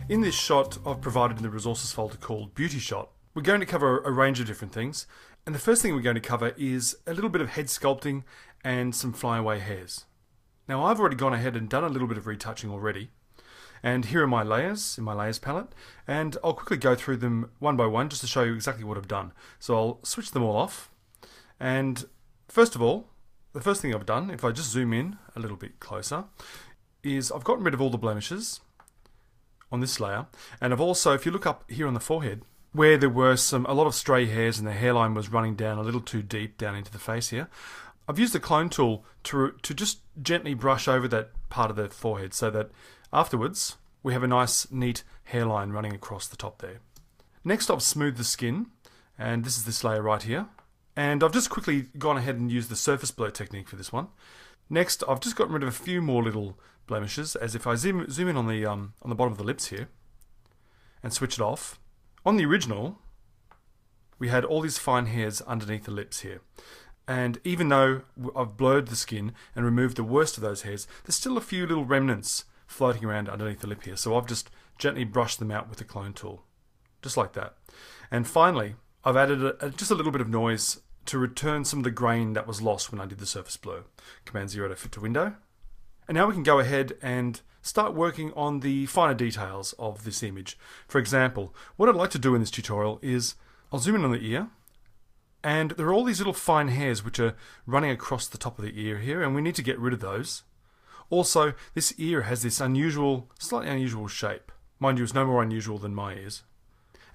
In this shot I've provided in the resources folder called Beauty Shot, we're going to cover a range of different things, and the first thing we're going to cover is a little bit of head sculpting and some flyaway hairs. Now I've already gone ahead and done a little bit of retouching already, and here are my layers in my layers palette, and I'll quickly go through them one by one just to show you exactly what I've done. So I'll switch them all off, and first of all, the first thing I've done, if I just zoom in a little bit closer, is I've gotten rid of all the blemishes on this layer, and I've also, if you look up here on the forehead, where there were a lot of stray hairs and the hairline was running down a little too deep down into the face here, I've used the clone tool to just gently brush over that part of the forehead so that afterwards we have a nice neat hairline running across the top there. Next I've smoothed the skin, and this is this layer right here, and I've just quickly gone ahead and used the surface blur technique for this one. Next I've just gotten rid of a few more little blemishes, as if I zoom in on the bottom of the lips here and switch it off. On the original we had all these fine hairs underneath the lips here. And even though I've blurred the skin and removed the worst of those hairs, there's still a few little remnants floating around underneath the lip here. So I've just gently brushed them out with the clone tool. Just like that. And finally, I've added just a little bit of noise to return some of the grain that was lost when I did the surface blur. Command 0 to fit to window. And now we can go ahead and start working on the finer details of this image. For example, what I'd like to do in this tutorial is I'll zoom in on the ear. And there are all these little fine hairs which are running across the top of the ear here, and we need to get rid of those. Also, this ear has this slightly unusual shape. Mind you, it's no more unusual than my ears.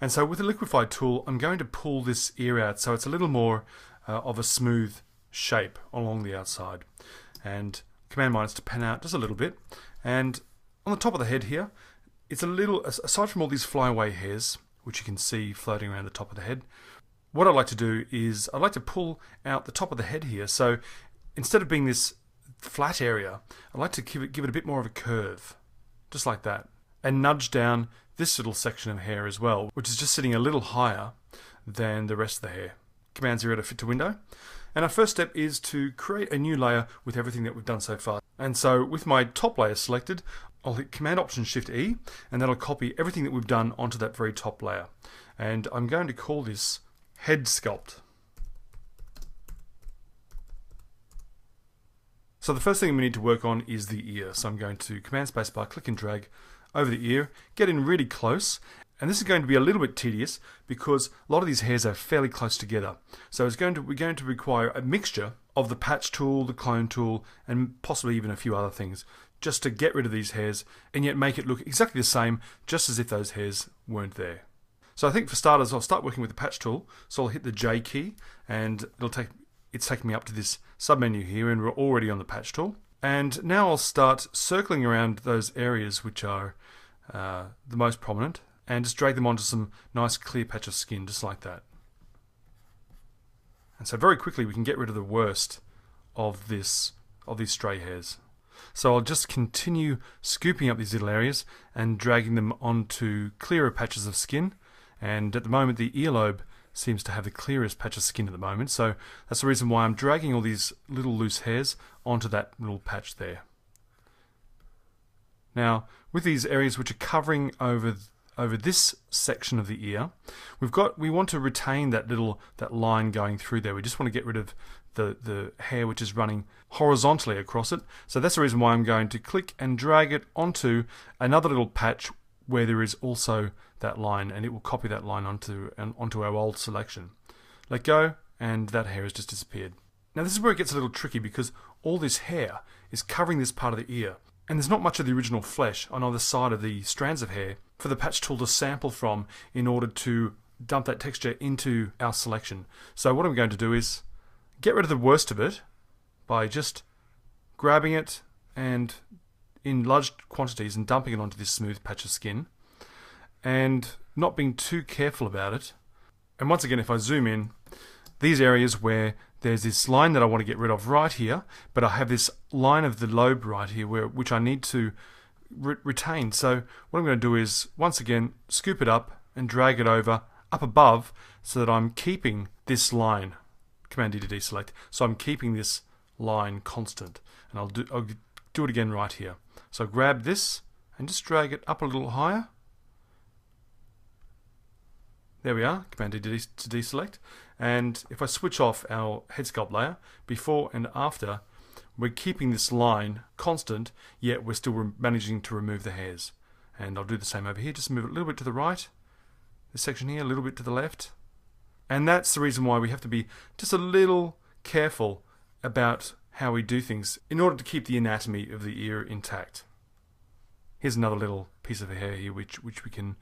And so with the liquify tool, I'm going to pull this ear out so it's a little more of a smooth shape along the outside. And Command minus to pan out just a little bit. And on the top of the head here, it's a little, aside from all these flyaway hairs, which you can see floating around the top of the head, what I'd like to do is I'd like to pull out the top of the head here. So instead of being this flat area, I'd like to give it a bit more of a curve, just like that, and nudge down this little section of hair as well, which is just sitting a little higher than the rest of the hair. Command 0 to fit to window. And our first step is to create a new layer with everything that we've done so far. And so with my top layer selected, I'll hit Command Option Shift E, and that'll copy everything that we've done onto that very top layer. And I'm going to call this Head Sculpt. So the first thing we need to work on is the ear. So I'm going to Command Spacebar, click and drag over the ear, get in really close, and this is going to be a little bit tedious because a lot of these hairs are fairly close together. So we're going to require a mixture of the patch tool, the clone tool, and possibly even a few other things, just to get rid of these hairs and yet make it look exactly the same, just as if those hairs weren't there. So I think for starters, I'll start working with the patch tool. So I'll hit the J key, and it's taking me up to this submenu here, and we're already on the patch tool. And now I'll start circling around those areas which are the most prominent, and just drag them onto some nice clear patch of skin, just like that. And so very quickly we can get rid of the worst of these stray hairs. So I'll just continue scooping up these little areas and dragging them onto clearer patches of skin. And at the moment the earlobe seems to have the clearest patch of skin at the moment, so that's the reason why I'm dragging all these little loose hairs onto that little patch there. Now, with these areas which are covering over this section of the ear, we want to retain that line going through there. We just want to get rid of the hair which is running horizontally across it. So that's the reason why I'm going to click and drag it onto another little patch where there is also that line, and it will copy that line onto our old selection. Let go, and that hair has just disappeared. Now this is where it gets a little tricky because all this hair is covering this part of the ear, and there's not much of the original flesh on either side of the strands of hair for the patch tool to sample from in order to dump that texture into our selection. So what I'm going to do is get rid of the worst of it by just grabbing it and in large quantities and dumping it onto this smooth patch of skin, and not being too careful about it. And once again, if I zoom in, these areas where there's this line that I want to get rid of right here, but I have this line of the lobe right here which I need to retain. So what I'm going to do is, once again, scoop it up and drag it over up above so that I'm keeping this line. Command D to deselect. So I'm keeping this line constant. And I'll do it again right here. So grab this and just drag it up a little higher There we are, Command D to deselect. And if I switch off our head sculpt layer, before and after, we're keeping this line constant, yet we're still managing to remove the hairs. And I'll do the same over here, just move it a little bit to the right, this section here, a little bit to the left. And that's the reason why we have to be just a little careful about how we do things in order to keep the anatomy of the ear intact. Here's another little piece of hair here which we can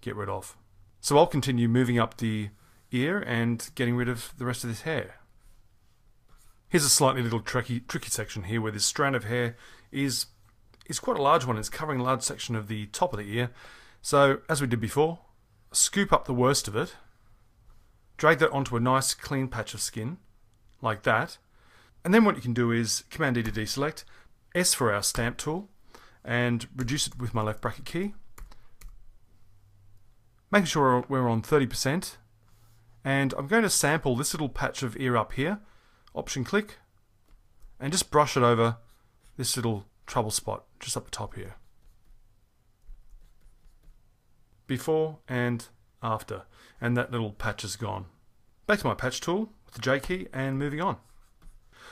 get rid of. So I'll continue moving up the ear and getting rid of the rest of this hair. Here's a slightly little tricky section here where this strand of hair is quite a large one. It's covering a large section of the top of the ear. So as we did before, scoop up the worst of it, drag that onto a nice clean patch of skin, like that. And then what you can do is Command D to deselect, S for our stamp tool, and reduce it with my left bracket key. Making sure we're on 30%. And I'm going to sample this little patch of ear up here, Option click, and just brush it over this little trouble spot just up the top here. Before and after, and that little patch is gone. Back to my patch tool with the J key and moving on.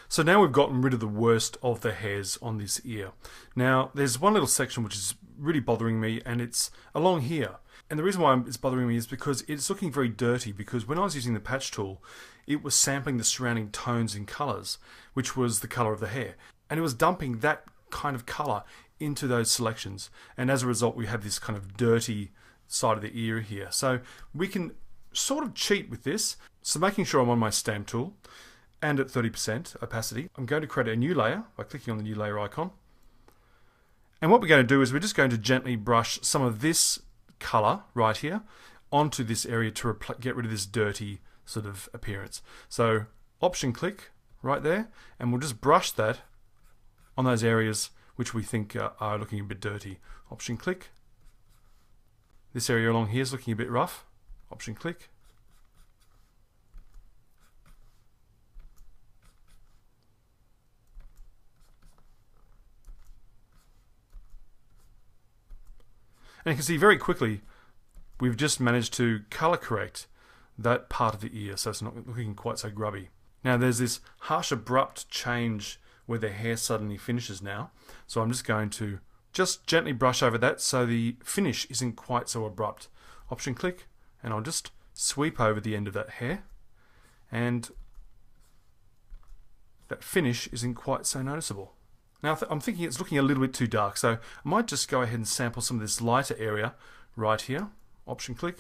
So now we've gotten rid of the worst of the hairs on this ear. Now there's one little section which is really bothering me, and it's along here. And the reason why it's bothering me is because it's looking very dirty, because when I was using the patch tool, it was sampling the surrounding tones and colours, which was the colour of the hair. And it was dumping that kind of colour into those selections. And as a result, we have this kind of dirty side of the ear here. So we can sort of cheat with this. So making sure I'm on my stamp tool and at 30% opacity, I'm going to create a new layer by clicking on the new layer icon. And what we're going to do is we're just going to gently brush some of this colour right here onto this area to get rid of this dirty sort of appearance. So Option click right there, and we'll just brush that on those areas which we think are looking a bit dirty. Option click. This area along here is looking a bit rough. Option click. And you can see very quickly we've just managed to color correct that part of the ear so it's not looking quite so grubby. Now there's this harsh abrupt change where the hair suddenly finishes now. So I'm just going to just gently brush over that so the finish isn't quite so abrupt. Option click, and I'll just sweep over the end of that hair, and that finish isn't quite so noticeable. Now I'm thinking it's looking a little bit too dark, so I might just go ahead and sample some of this lighter area right here. Option click.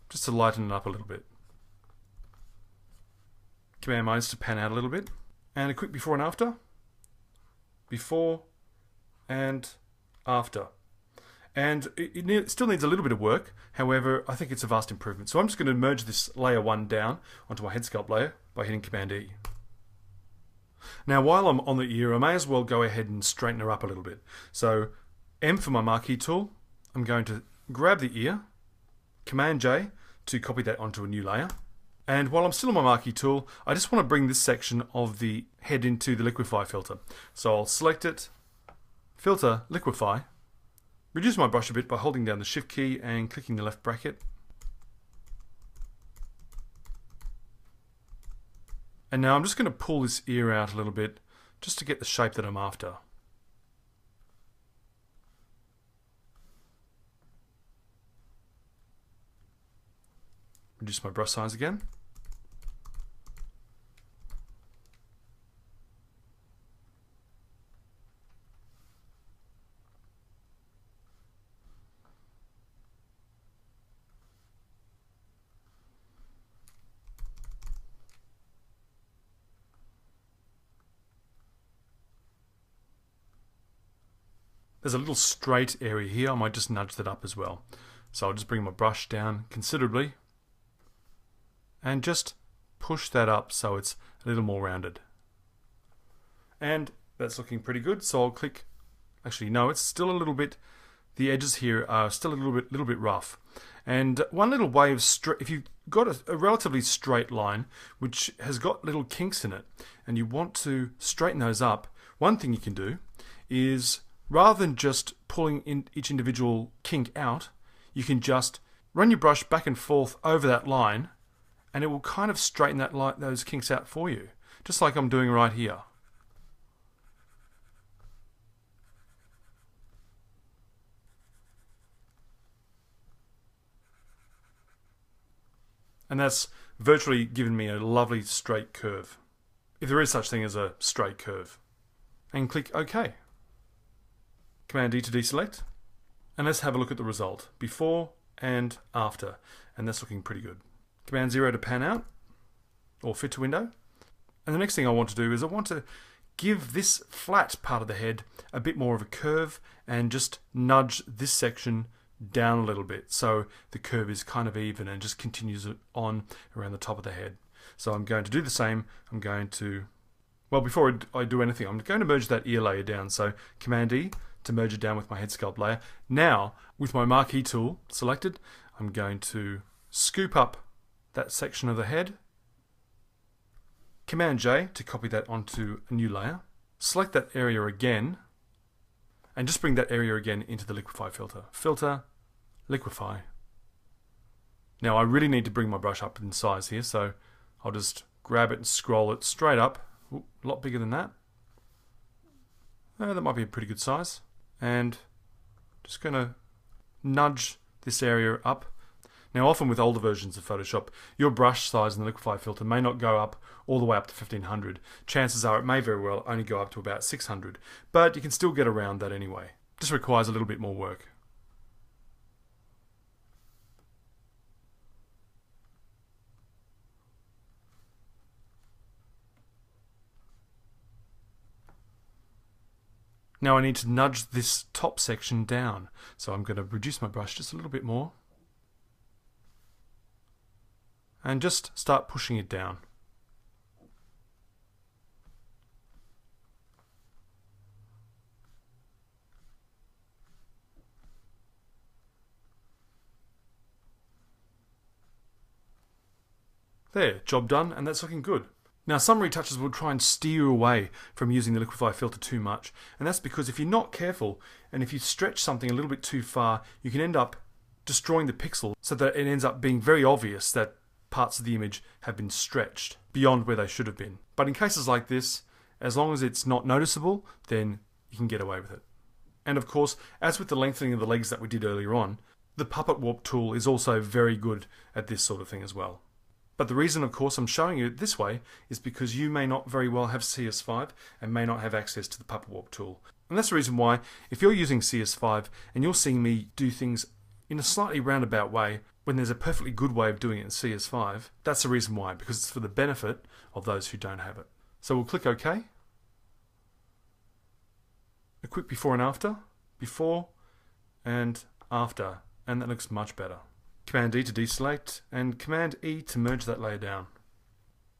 Just to lighten it up a little bit. Command minus to pan out a little bit. And a quick before and after. Before and after. And it still needs a little bit of work, however, I think it's a vast improvement. So I'm just going to merge this layer 1 down onto my head sculpt layer by hitting Command E. Now while I'm on the ear, I may as well go ahead and straighten her up a little bit. So M for my marquee tool, I'm going to grab the ear, Command J to copy that onto a new layer. And while I'm still on my marquee tool, I just want to bring this section of the head into the liquify filter. So I'll select it, filter, liquify, reduce my brush a bit by holding down the Shift key and clicking the left bracket. And now I'm just going to pull this ear out a little bit just to get the shape that I'm after. Reduce my brush size again. There's a little straight area here, I might just nudge that up as well. So I'll just bring my brush down considerably and just push that up so it's a little more rounded. And that's looking pretty good, so I'll click, actually no, it's still a little bit the edges here are still a little bit rough. And one little way of if you've got a relatively straight line which has got little kinks in it and you want to straighten those up, one thing you can do is, rather than just pulling in each individual kink out, you can just run your brush back and forth over that line and it will kind of straighten those kinks out for you, just like I'm doing right here. And that's virtually given me a lovely straight curve, if there is such thing as a straight curve. And click OK. Command D to deselect. And let's have a look at the result, before and after. And that's looking pretty good. Command 0 to pan out, or fit to window. And the next thing I want to do is I want to give this flat part of the head a bit more of a curve and just nudge this section down a little bit so the curve is kind of even and just continues on around the top of the head. So I'm going to do the same. I'm going to, well, before I do anything, I'm going to merge that ear layer down. So Command E to merge it down with my head sculpt layer. Now, with my marquee tool selected, I'm going to scoop up that section of the head. Command J to copy that onto a new layer. Select that area again and just bring that area again into the liquify filter. Filter, liquify. Now I really need to bring my brush up in size here, so I'll just grab it and scroll it straight up. Ooh, a lot bigger than that. That might be a pretty good size. And just going to nudge this area up. Now often with older versions of Photoshop, your brush size in the liquify filter may not go up all the way up to 1500. Chances are it may very well only go up to about 600, but you can still get around that anyway. Just requires a little bit more work. Now I need to nudge this top section down, so I'm going to reduce my brush just a little bit more and just start pushing it down. There, job done, and that's looking good. Now some retouchers will try and steer you away from using the liquify filter too much, and that's because if you're not careful and if you stretch something a little bit too far, you can end up destroying the pixel so that it ends up being very obvious that parts of the image have been stretched beyond where they should have been. But in cases like this, as long as it's not noticeable, then you can get away with it. And of course, as with the lengthening of the legs that we did earlier on, the puppet warp tool is also very good at this sort of thing as well. But the reason, of course, I'm showing you it this way is because you may not very well have CS5 and may not have access to the puppet warp tool. And that's the reason why, if you're using CS5 and you're seeing me do things in a slightly roundabout way, when there's a perfectly good way of doing it in CS5, that's the reason why, because it's for the benefit of those who don't have it. So we'll click OK. A quick before and after, and that looks much better. Command D to deselect, and Command E to merge that layer down.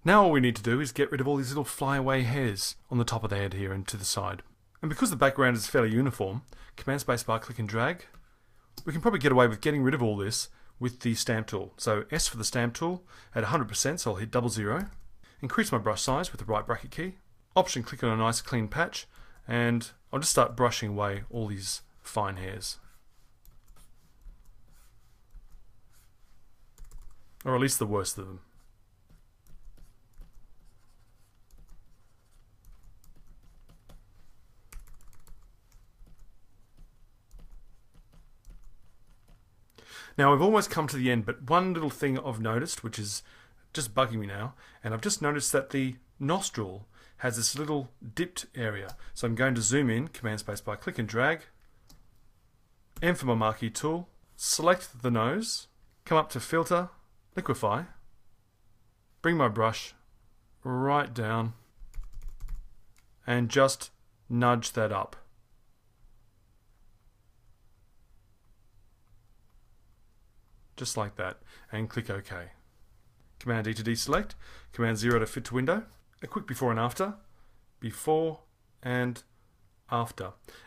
Now all we need to do is get rid of all these little flyaway hairs on the top of the head here and to the side. And because the background is fairly uniform, Command Spacebar, click and drag. We can probably get away with getting rid of all this with the stamp tool. So S for the stamp tool at 100%, so I'll hit 00. Increase my brush size with the right bracket key. Option, click on a nice clean patch, and I'll just start brushing away all these fine hairs. Or at least the worst of them. Now I've almost come to the end, but one little thing I've noticed, which is just bugging me now, and I've just noticed that the nostril has this little dipped area. So I'm going to zoom in, Command Spacebar, click and drag, M for my marquee tool, select the nose, come up to Filter, Liquify, bring my brush right down and just nudge that up. Just like that, and click OK. Command D to deselect, Command 0 to fit to window, a quick before and after,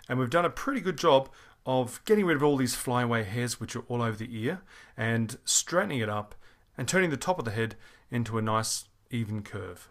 and we've done a pretty good job of getting rid of all these flyaway hairs which are all over the ear and straightening it up and turning the top of the head into a nice even curve.